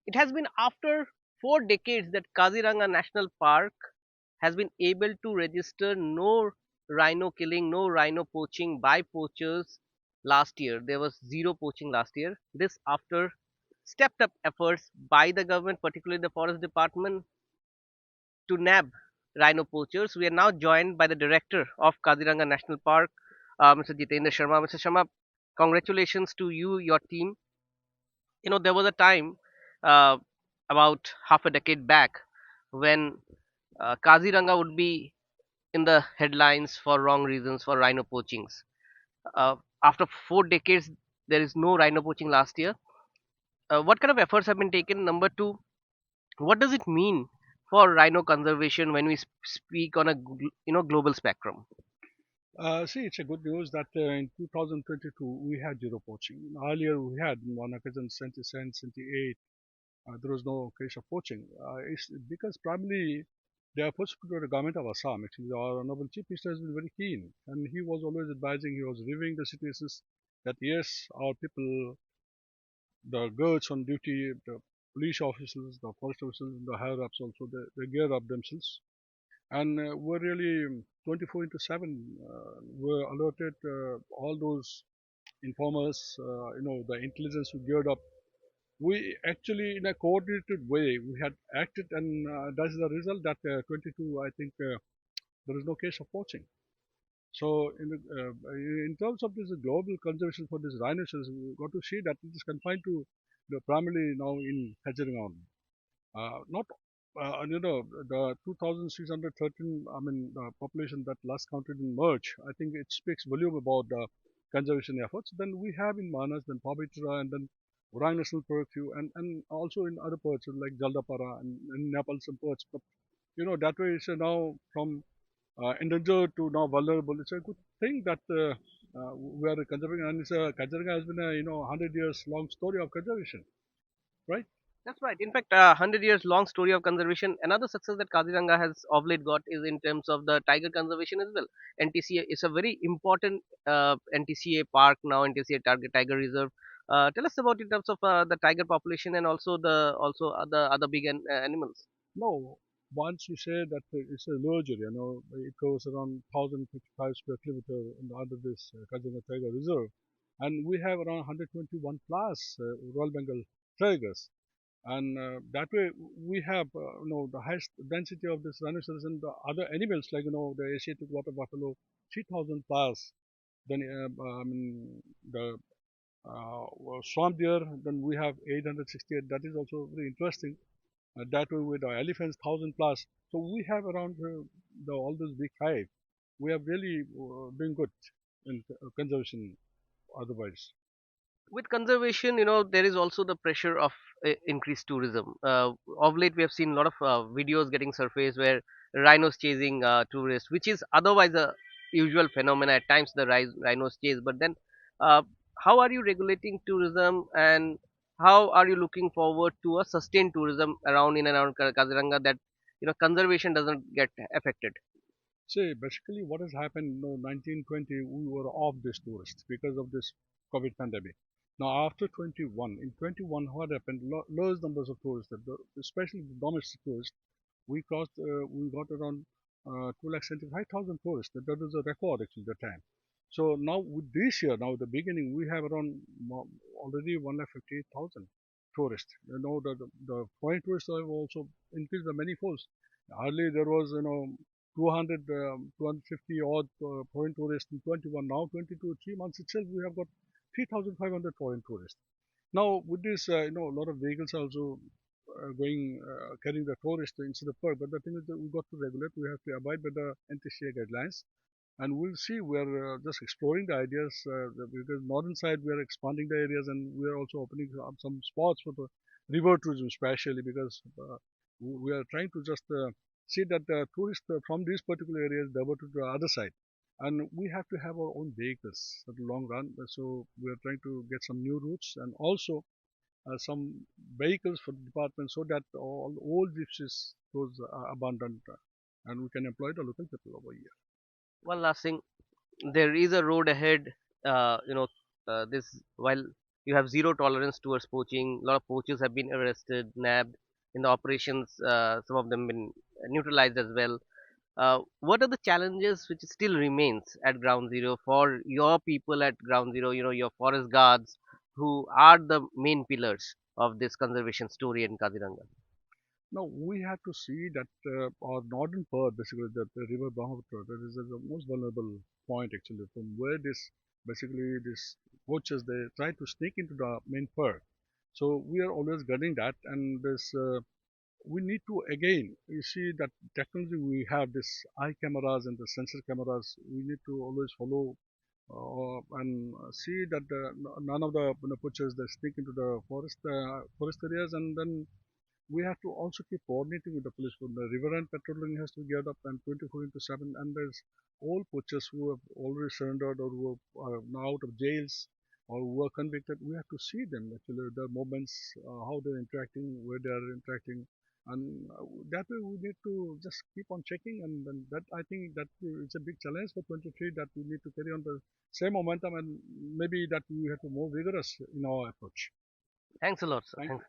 It has been after 4 decades that Kaziranga National Park has been able to register no rhino killing, no rhino poaching by poachers last year. There was zero poaching last year. This after stepped up efforts by the government, particularly the forest department, to nab rhino poachers. We are now joined by the director of Kaziranga National Park, Mr. Jitendra Sharma. Mr. Sharma, congratulations to you, your team. There was a time uh, about half a decade back when Kaziranga would be in the headlines for wrong reasons for rhino poachings. After 4 decades, there is no rhino poaching last year. What kind of efforts have been taken? Number two, what does it mean for rhino conservation when we speak on a global spectrum? See, it's a good news that in 2022 we had zero poaching. Earlier we had in one occasion 77, 78. There was no case of poaching. It's because primarily the efforts put by the government of Assam. Actually, our honorable chief minister has been very keen, and he was always advising. He was reviewing the situations that yes, our people, the guards on duty, the police officers, the forest officers, the higher ups also, they gear up themselves and we're really 24 into 7 were alerted all those informers the intelligence who geared up. We actually in a coordinated way we had acted, and that's the result that 22 I think there is no case of poaching. So in terms of this global conservation for these rhinoceros, we got to see that it is confined to primarily now in Kaziranga. Not, the 2,613, I mean, the population that last counted in March, I think it speaks volume about the conservation efforts. Then we have in Manas, then Pavitra, and then Orang National Park, and also in other parts like Jaldapara and Nepal some parts. But, that way it's now from endangered to now vulnerable. It's a good thing that we are conserving, and Kaziranga has been a, 100 years long story of conservation, right? That's right. In fact, 100 years long story of conservation. Another success that Kaziranga has of late got is in terms of the tiger conservation as well. NTCA is a very important NTCA park now. NTCA Target Tiger Reserve. Tell us about in terms of the tiger population and also the other big animals. No, once you say that it's a large area, it covers around 1,055 square kilometer under this Kaziranga Tiger Reserve, and we have around 121 plus Royal Bengal tigers, and that way we have the highest density of this rhinoceros and the other animals like the Asiatic water buffalo, 3,000 plus. Then I mean the swamp deer, then we have 868. That is also very interesting. That way with the elephants 1,000 plus. So we have around all those big five. We are really doing good in conservation otherwise. With conservation, there is also the pressure of increased tourism. Of late, we have seen a lot of videos getting surfaced where rhinos chasing tourists, which is otherwise a usual phenomena. At times, the rhinos chase, but then, uh, how are you regulating tourism, and how are you looking forward to a sustained tourism around in and around Kaziranga that conservation doesn't get affected? See, basically what has happened, 1920, we were off this tourists because of this COVID pandemic. Now after 21, in 21, what happened? Large numbers of tourists, especially the domestic tourists, we got around 2,75,000 tourists. That was a record actually at the time. So now with this year, now the beginning, we have around already 1,58,000 tourists. The foreign tourists have also increased by many folds. Earlier there was 200, 250 odd foreign tourists in 21. Now 22, 3 months itself, we have got 3,500 foreign tourists. Now with this, a lot of vehicles are also going carrying the tourists instead of per. But the thing is that we got to regulate. We have to abide by the NTCA guidelines, and we'll see. We're just exploring the ideas because northern side we are expanding the areas, and we are also opening up some spots for the river tourism, especially because we are trying to just see that the tourists from these particular areas divert to the other side. And we have to have our own vehicles at the long run. So we are trying to get some new routes and also some vehicles for the department so that all old gypsies goes abandoned and we can employ the local people over here. One last thing, there is a road ahead. This while You have zero tolerance towards poaching. A lot of poachers have been arrested, nabbed in the operations. Some of them been neutralized as well. What are the challenges which still remains at ground zero for your people at ground zero? You know, your forest guards, who are the main pillars of this conservation story in Kaziranga. Now we have to see that our northern part, basically the river Brahmaputra, that is the most vulnerable point actually, from where this basically this poachers they try to sneak into the main park. So we are always guarding that, and this we need to again you see that technology we have this eye cameras and the sensor cameras. We need to always follow and see that none of the poachers they sneak into the forest areas, and then we have to also keep coordinating with the police. From the river and patrolling has to be geared up and 24 into 7. And there's all poachers who have already surrendered or who are now out of jails or who are convicted. We have to see them actually, their movements, how they're interacting, where they are interacting. And that way we need to just keep on checking. And then that I think that it's a big challenge for 23 that we need to carry on the same momentum, and maybe that we have to more vigorous in our approach. Thanks a lot, sir. Thank Thanks.